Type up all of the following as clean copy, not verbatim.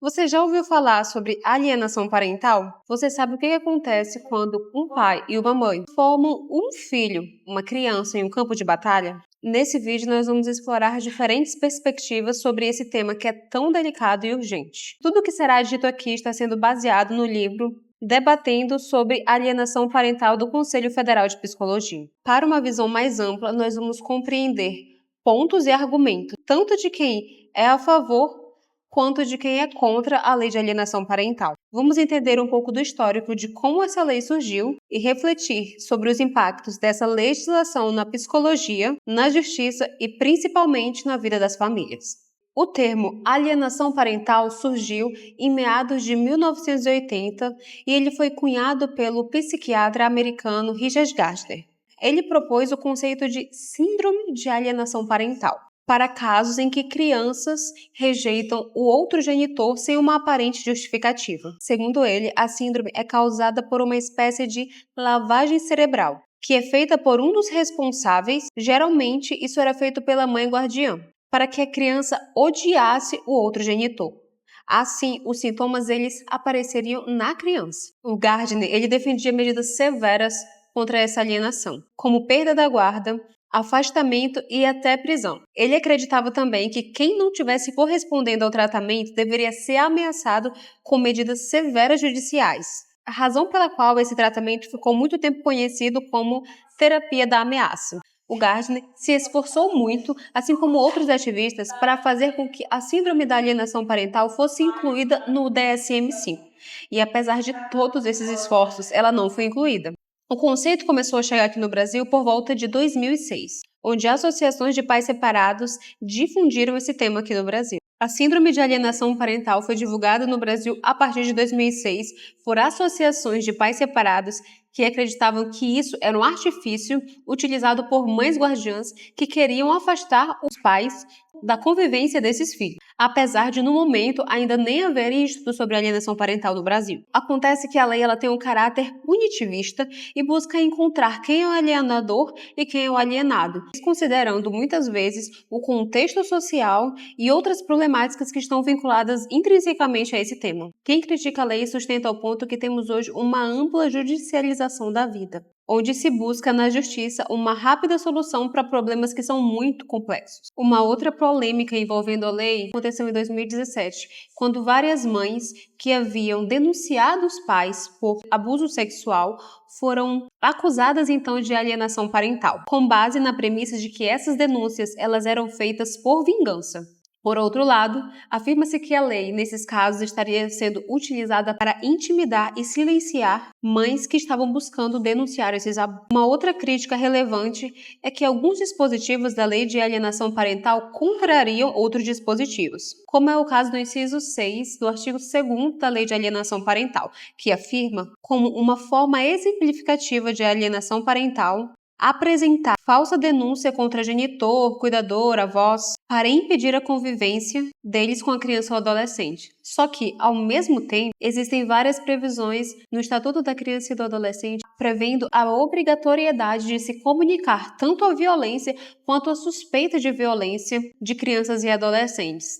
Você já ouviu falar sobre alienação parental? Você sabe o que acontece quando um pai e uma mãe formam um filho, uma criança, em um campo de batalha? Nesse vídeo, nós vamos explorar diferentes perspectivas sobre esse tema que é tão delicado e urgente. Tudo o que será dito aqui está sendo baseado no livro Debatendo sobre Alienação Parental do Conselho Federal de Psicologia. Para uma visão mais ampla, nós vamos compreender pontos e argumentos, tanto de quem é a favor quanto de quem é contra a lei de alienação parental. Vamos entender um pouco do histórico de como essa lei surgiu e refletir sobre os impactos dessa legislação na psicologia, na justiça e principalmente na vida das famílias. O termo alienação parental surgiu em meados de 1980 e ele foi cunhado pelo psiquiatra americano Richard Gardner. Ele propôs o conceito de síndrome de alienação parental para casos em que crianças rejeitam o outro genitor sem uma aparente justificativa. Segundo ele, a síndrome é causada por uma espécie de lavagem cerebral, que é feita por um dos responsáveis. Geralmente, isso era feito pela mãe guardiã, para que a criança odiasse o outro genitor. Assim, os sintomas eles apareceriam na criança. O Gardner ele defendia medidas severas contra essa alienação, como perda da guarda, afastamento e até prisão. Ele acreditava também que quem não tivesse correspondendo ao tratamento deveria ser ameaçado com medidas severas judiciais. A razão pela qual esse tratamento ficou muito tempo conhecido como terapia da ameaça. O Gardner se esforçou muito, assim como outros ativistas, para fazer com que a síndrome da alienação parental fosse incluída no DSM-5. E apesar de todos esses esforços, ela não foi incluída. O conceito começou a chegar aqui no Brasil por volta de 2006, onde associações de pais separados difundiram esse tema aqui no Brasil. A síndrome de alienação parental foi divulgada no Brasil a partir de 2006 por associações de pais separados que acreditavam que isso era um artifício utilizado por mães guardiãs que queriam afastar os pais da convivência desses filhos, apesar de, no momento, ainda nem haver estudo sobre alienação parental no Brasil. Acontece que a lei ela tem um caráter punitivista e busca encontrar quem é o alienador e quem é o alienado, considerando muitas vezes o contexto social e outras problemáticas que estão vinculadas intrinsecamente a esse tema. Quem critica a lei sustenta o ponto que temos hoje uma ampla judicialização da vida, onde se busca na justiça uma rápida solução para problemas que são muito complexos. Uma outra polêmica envolvendo a lei aconteceu em 2017, quando várias mães que haviam denunciado os pais por abuso sexual foram acusadas então de alienação parental, com base na premissa de que essas denúncias elas eram feitas por vingança. Por outro lado, afirma-se que a lei, nesses casos, estaria sendo utilizada para intimidar e silenciar mães que estavam buscando denunciar esses abusos. Uma outra crítica relevante é que alguns dispositivos da lei de alienação parental contrariam outros dispositivos, como é o caso do inciso 6 do artigo 2º da lei de alienação parental, que afirma, como uma forma exemplificativa de alienação parental, apresentar falsa denúncia contra genitor, cuidador, avós, para impedir a convivência deles com a criança ou adolescente. Só que, ao mesmo tempo, existem várias previsões no Estatuto da Criança e do Adolescente prevendo a obrigatoriedade de se comunicar tanto a violência quanto a suspeita de violência de crianças e adolescentes.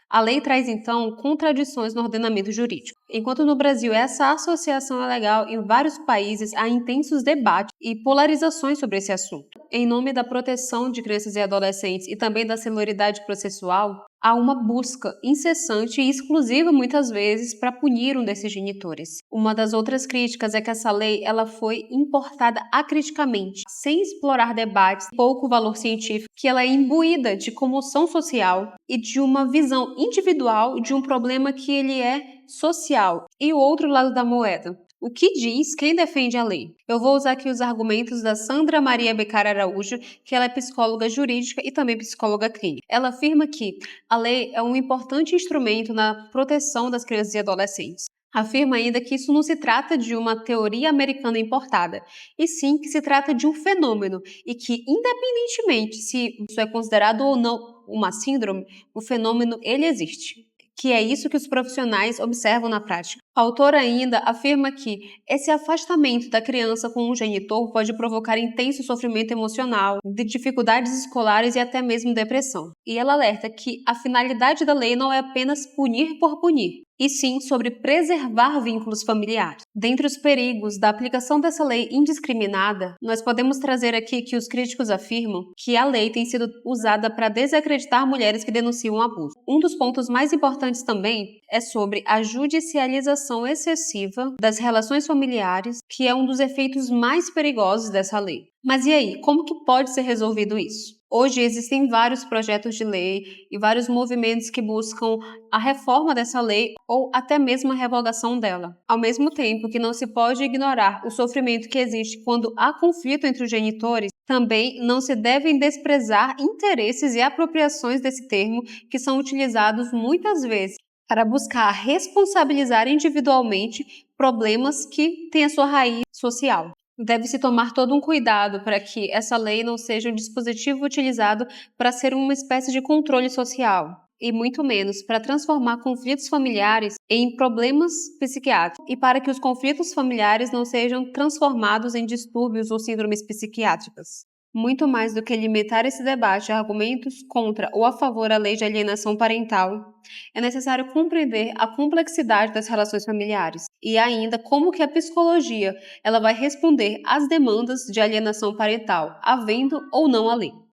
A lei traz, então, contradições no ordenamento jurídico. Enquanto no Brasil essa associação é legal, em vários países há intensos debates e polarizações sobre esse assunto. Em nome da proteção de crianças e adolescentes e também da celeridade processual, há uma busca incessante e exclusiva, muitas vezes, para punir um desses genitores. Uma das outras críticas é que essa lei ela foi importada acriticamente, sem explorar debates, pouco valor científico, que ela é imbuída de comoção social e de uma visão individual de um problema que ele é social. E o outro lado da moeda. O que diz quem defende a lei? Eu vou usar aqui os argumentos da Sandra Maria Beccar Araújo, que ela é psicóloga jurídica e também psicóloga clínica. Ela afirma que a lei é um importante instrumento na proteção das crianças e adolescentes. Afirma ainda que isso não se trata de uma teoria americana importada, e sim que se trata de um fenômeno e que, independentemente se isso é considerado ou não uma síndrome, o fenômeno ele existe. Que é isso que os profissionais observam na prática. A autora ainda afirma que esse afastamento da criança com o genitor pode provocar intenso sofrimento emocional, de dificuldades escolares e até mesmo depressão. E ela alerta que a finalidade da lei não é apenas punir por punir, e sim sobre preservar vínculos familiares. Dentre os perigos da aplicação dessa lei indiscriminada, nós podemos trazer aqui que os críticos afirmam que a lei tem sido usada para desacreditar mulheres que denunciam abuso. Um dos pontos mais importantes também é sobre a judicialização excessiva das relações familiares, que é um dos efeitos mais perigosos dessa lei. Mas e aí, como que pode ser resolvido isso? Hoje existem vários projetos de lei e vários movimentos que buscam a reforma dessa lei ou até mesmo a revogação dela. Ao mesmo tempo que não se pode ignorar o sofrimento que existe quando há conflito entre os genitores, também não se devem desprezar interesses e apropriações desse termo que são utilizados muitas vezes para buscar responsabilizar individualmente problemas que têm a sua raiz social. Deve-se tomar todo um cuidado para que essa lei não seja um dispositivo utilizado para ser uma espécie de controle social, e muito menos para transformar conflitos familiares em problemas psiquiátricos, e para que os conflitos familiares não sejam transformados em distúrbios ou síndromes psiquiátricas. Muito mais do que limitar esse debate a argumentos contra ou a favor da lei de alienação parental, é necessário compreender a complexidade das relações familiares e ainda como que a psicologia ela vai responder às demandas de alienação parental, havendo ou não a lei.